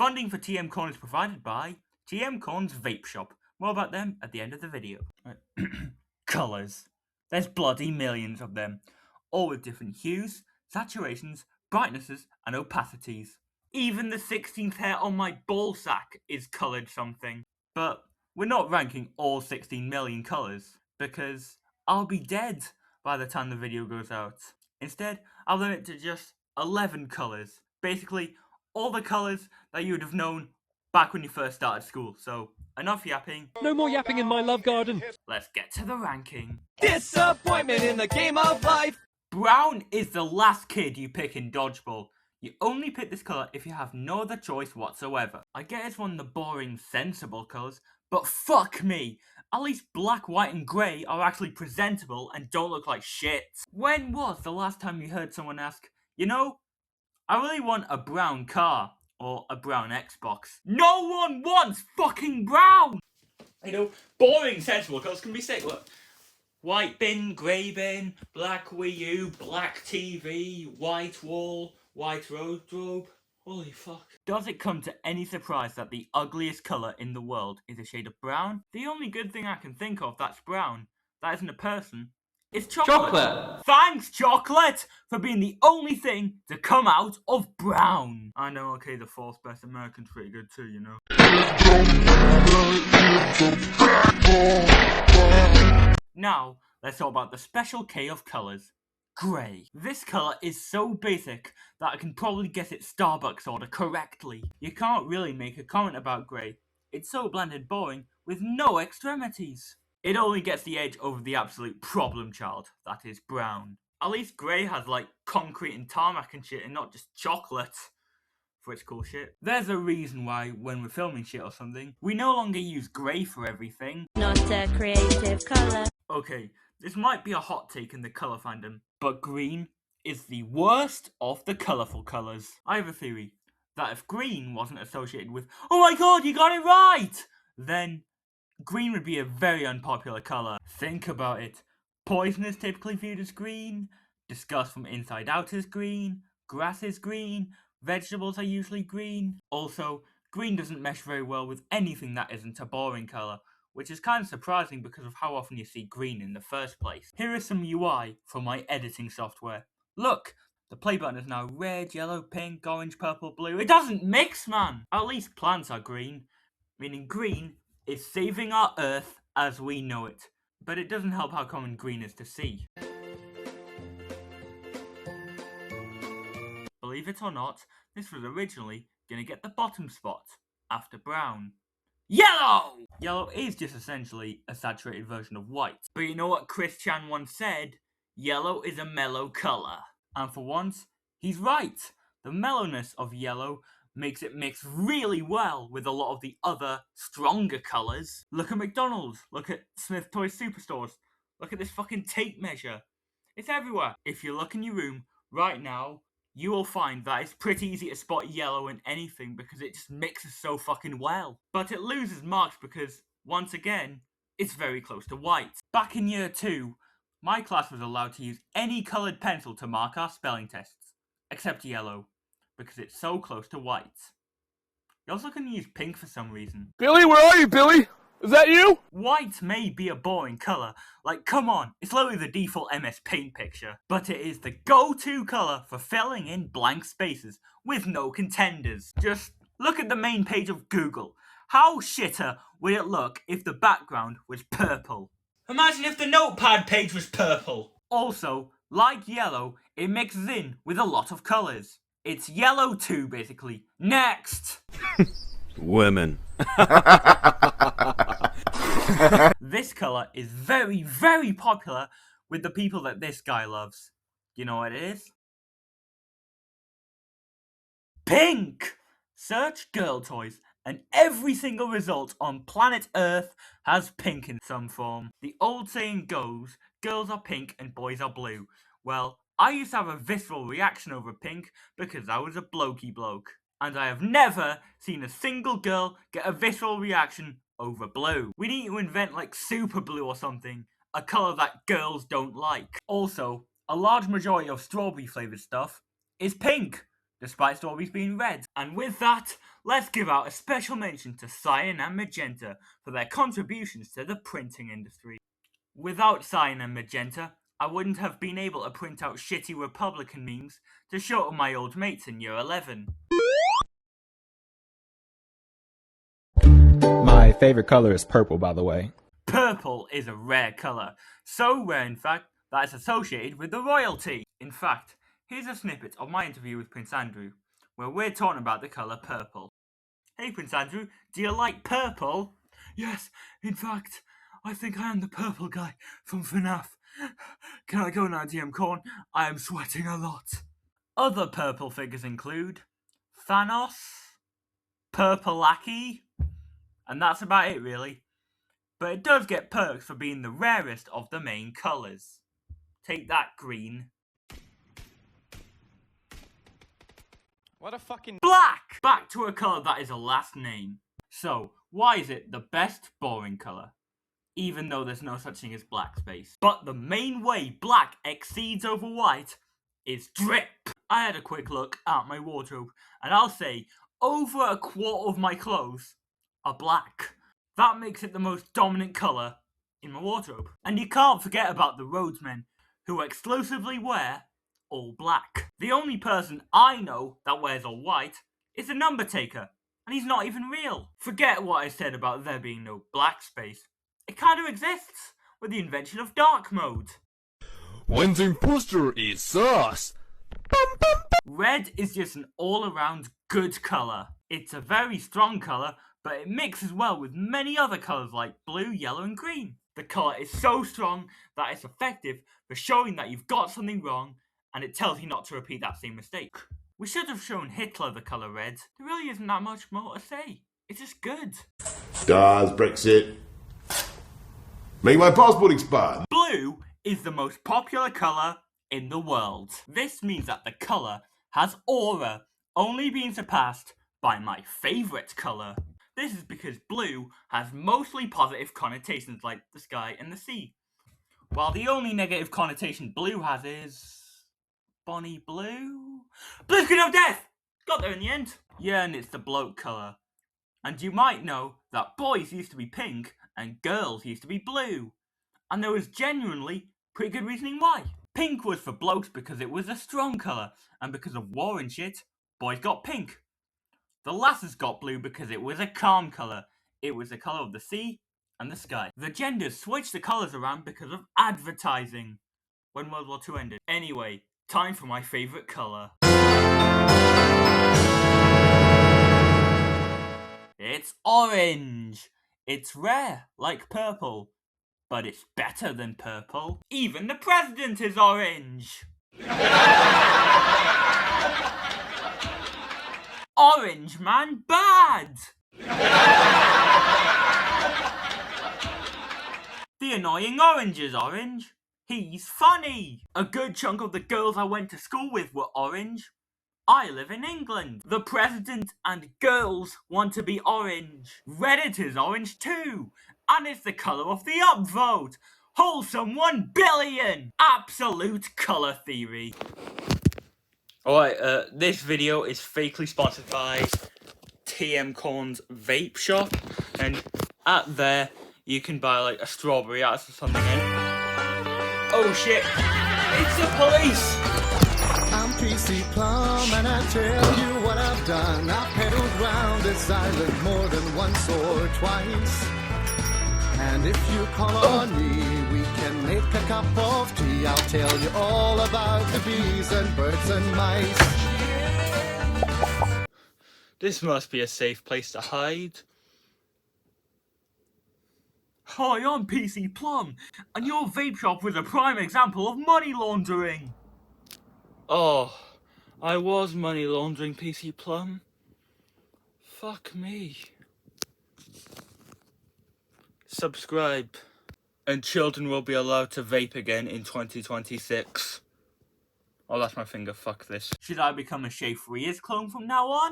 Funding for TM Corn is provided by TM Corn's Vape Shop. More about them at the end of the video. Colours. There's bloody millions of them, all with different hues, saturations, brightnesses, and opacities. Even the 16th hair on my ball sack is coloured something. But we're not ranking all 16 million colours, because I'll be dead by the time the video goes out. Instead, I'll limit it to just 11 colours. Basically, all the colours that you would have known back when you first started school. So, enough yapping. No more yapping in my love garden. Let's get to the ranking. Disappointment in the game of life. Brown is the last kid you pick in dodgeball. You only pick this colour if you have no other choice whatsoever. I get it's one of the boring, sensible colours, but fuck me. At least black, white and grey are actually presentable and don't look like shit. When was the last time you heard someone ask, you know, I really want a brown car, or a brown Xbox? No one wants fucking brown! I know, boring, sensible colours can be sick, look. White bin, grey bin, black Wii U, black TV, white wall, white wardrobe. Holy fuck. Does it come to any surprise that the ugliest colour in the world is a shade of brown? The only good thing I can think of that's brown, that isn't a person, is chocolate. Thanks, chocolate, for being the only thing to come out of brown. I know, okay, the fourth best American's pretty good too, you know. Now, let's talk about the special K of colours. Grey. This colour is so basic that I can probably guess its Starbucks order correctly. You can't really make a comment about grey. It's so bland and boring with no extremities. It only gets the edge over the absolute problem child, that is brown. At least grey has like concrete and tarmac and shit and not just chocolate for its cool shit. There's a reason why when we're filming shit or something, we no longer use grey for everything. Not a creative colour. Okay, this might be a hot take in the colour fandom, but green is the worst of the colourful colours. I have a theory that if green wasn't associated with, oh my god, you got it right, then green would be a very unpopular colour. Think about it. Poison is typically viewed as green, disgust from inside out is green, grass is green, vegetables are usually green. Also, green doesn't mesh very well with anything that isn't a boring colour, which is kind of surprising because of how often you see green in the first place. Here is some UI from my editing software. Look, the play button is now red, yellow, pink, orange, purple, blue. It doesn't mix, man! At least plants are green, meaning green is saving our Earth as we know it. But it doesn't help how common green is to see. Believe it or not, this was originally going to get the bottom spot, after brown. Yellow! Yellow is just essentially a saturated version of white. But you know what Cristian once said? Yellow is a mellow colour. And for once, he's right. The mellowness of yellow makes it mix really well with a lot of the other, stronger colours. Look at McDonald's. Look at Smith Toy Superstores. Look at this fucking tape measure. It's everywhere. If you look in your room right now, you will find that it's pretty easy to spot yellow in anything because it just mixes so fucking well. But it loses marks because, once again, it's very close to white. Back in year 2, my class was allowed to use any coloured pencil to mark our spelling tests, except yellow, because it's so close to white. You also can use pink for some reason. Billy, where are you, Billy? Is that you? White may be a boring colour, like come on, it's literally the default MS Paint picture, but it is the go-to colour for filling in blank spaces with no contenders. Just look at the main page of Google. How shitter would it look if the background was purple? Imagine if the notepad page was purple. Also, like yellow, it mixes in with a lot of colours. It's yellow too, basically. Next! Women. This colour is very, very popular with the people that this guy loves. You know what it is? Pink! Search girl toys, and every single result on planet Earth has pink in some form. The old saying goes, girls are pink and boys are blue. Well, I used to have a visceral reaction over pink because I was a blokey bloke. And I have never seen a single girl get a visceral reaction over blue. We need to invent like super blue or something, a colour that girls don't like. Also, a large majority of strawberry flavoured stuff is pink. despite stories being red. And with that, let's give out a special mention to cyan and magenta for their contributions to the printing industry. Without cyan and magenta, I wouldn't have been able to print out shitty Republican memes to show to my old mates in year 11. My favorite color is purple, by the way. Purple is a rare colour, so rare in fact that it's associated with the royalty. In fact, here's a snippet of my interview with Prince Andrew, where we're talking about the colour purple. Hey Prince Andrew, do you like purple? Yes, in fact, I think I am the purple guy from FNAF. Can I go now, DM Corn? I am sweating a lot. Other purple figures include Thanos, Purple Aki, and that's about it really. But it does get perks for being the rarest of the main colours. Take that, green. What a fucking... Black! Back to a colour that is a last name. So, why is it the best boring colour? Even though there's no such thing as black space. But the main way black exceeds over white is drip. I had a quick look at my wardrobe, and I'll say over a quarter of my clothes are black. That makes it the most dominant colour in my wardrobe. And you can't forget about the roadsmen, who exclusively wear all black. The only person I know that wears all white is a number taker, and he's not even real. Forget what I said about there being no black space. It kind of exists with the invention of dark mode. When the imposter is sus. Red is just an all-around good colour. It's a very strong colour, but it mixes well with many other colours like blue, yellow and green. The colour is so strong that it's effective for showing that you've got something wrong, and it tells you not to repeat that same mistake. We should have shown Hitler the colour red. There really isn't that much more to say. It's just good. Does Brexit make my passport expire? Blue is the most popular colour in the world. This means that the colour has aura, only being surpassed by my favourite colour. This is because blue has mostly positive connotations like the sky and the sea, while the only negative connotation blue has is... Bonnie Blue? Blue Screen of Death! Got there in the end. Yeah, and it's the bloke colour. And you might know that boys used to be pink and girls used to be blue. And there was genuinely pretty good reasoning why. Pink was for blokes because it was a strong colour, and because of war and shit, boys got pink. The lasses got blue because it was a calm colour. It was the colour of the sea and the sky. The genders switched the colours around because of advertising when World War II ended. Anyway, time for my favourite colour. It's orange. It's rare, like purple, but it's better than purple. Even the president is orange. Orange man bad. The annoying orange is orange. He's funny. A good chunk of the girls I went to school with were orange. I live in England. The president and girls want to be orange. Reddit is orange too. And it's the colour of the upvote. Wholesome 1 billion. Absolute colour theory. Alright, this video is fakely sponsored by TM Corn's vape shop. And at there, you can buy like a strawberry out or something in. Oh shit, it's the police! I'm PC Plum and I tell you what I've done. I've pedaled round this island more than once or twice. And if you call on me, we can make a cup of tea. I'll tell you all about the bees and birds and mice. This must be a safe place to hide. Hi, I'm PC Plum, and your vape shop was a prime example of money laundering. Oh, I was money laundering, PC Plum. Fuck me. Subscribe, and children will be allowed to vape again in 2026. Oh, that's my finger, fuck this. Should I become a Schafrillas clone from now on?